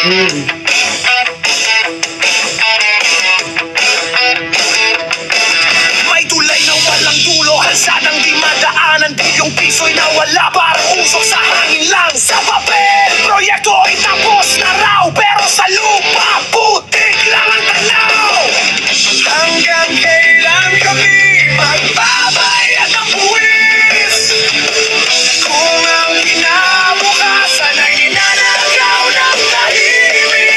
May tulay na walang dulo, halsanang di madaanan. Di yung piso'y nawala, parang usok sa hangin lang. Sa papel, proyekto ay tapos na raw, pero sa lupa, putik lang ang tanaw. Hanggang kailan kami magbabayad ng buwis? Kung ang kinabukasan ay ninanakaw ng tahimik.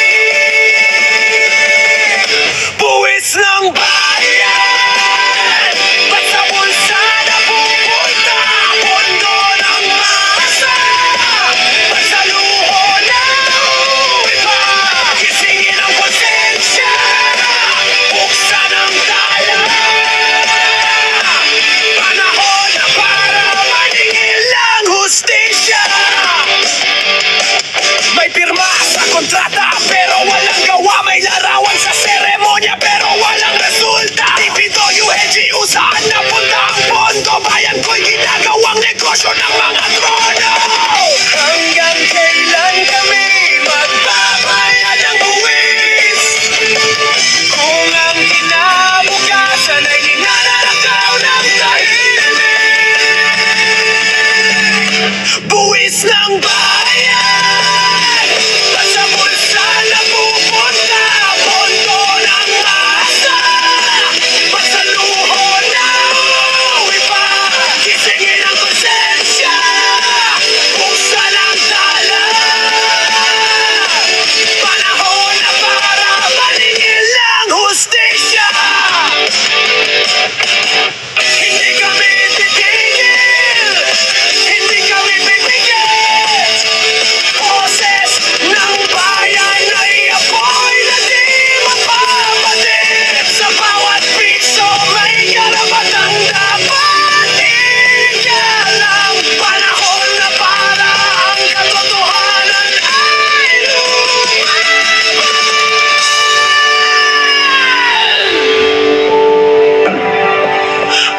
Buwis ng bayan, ba't sa bulsa na pupunta? Pondo ng masa, ba't sa luho na uwi pa? Gisingin ang konsensya, buksan ang tala. Panahon na para maningil ang hustisya. May pirma sa kontrata pero walang gawa. May larawan sa seremonya pero walang resulta. DPWG, saan napunta ang pondo? Bayan ko'y ginagawang negosyo ng mga trono. Hanggang kailan kami magbabayad ng buwis? Kung ang kinabukasan ay ninanakaw ng tahimik. Buwis ng bayan, ba't sa bulsa na pupunta? Pondo ng masa, ba't sa luho na uwi pa? Gisingin ang konsensya, buksan ang tala. Panahon na para maningil ang hustisya. Hindi kami titigil, hindi kami pipigil. Boses ng bayan ay apoy na di mapapalit. Sa bawat piso may karapatang dapat igalang. Panahon na para ang katotohanan ay lumaban.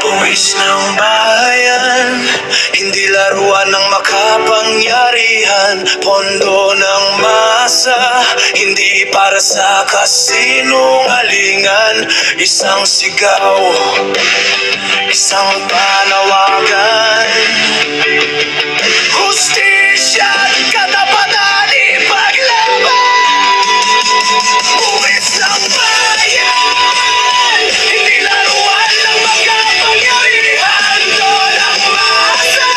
Buwis ng bayan, hindi laruan ng makapangyarihan. Pondo ng masa, hindi para sa kasinungalingan. Isang sigaw, isang panawagan. Hustisya at katapatan ipaglaban. Buwis ng bayan, hindi laruan ng makapangyarihan. Dolang masa,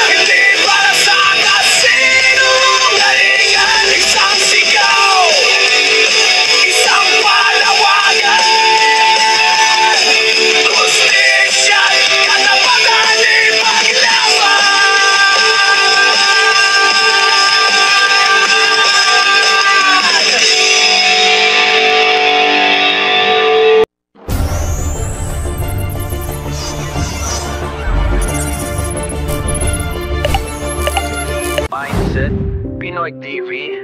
hindi para sa kasinungalingan. Isang sigaw, isang panawagan. Hustisya at katapatan ipaglaban. Mindset Pinoy TV.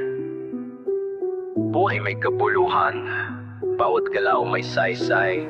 Buhay may kabuluhan, bawat galaw may saysay.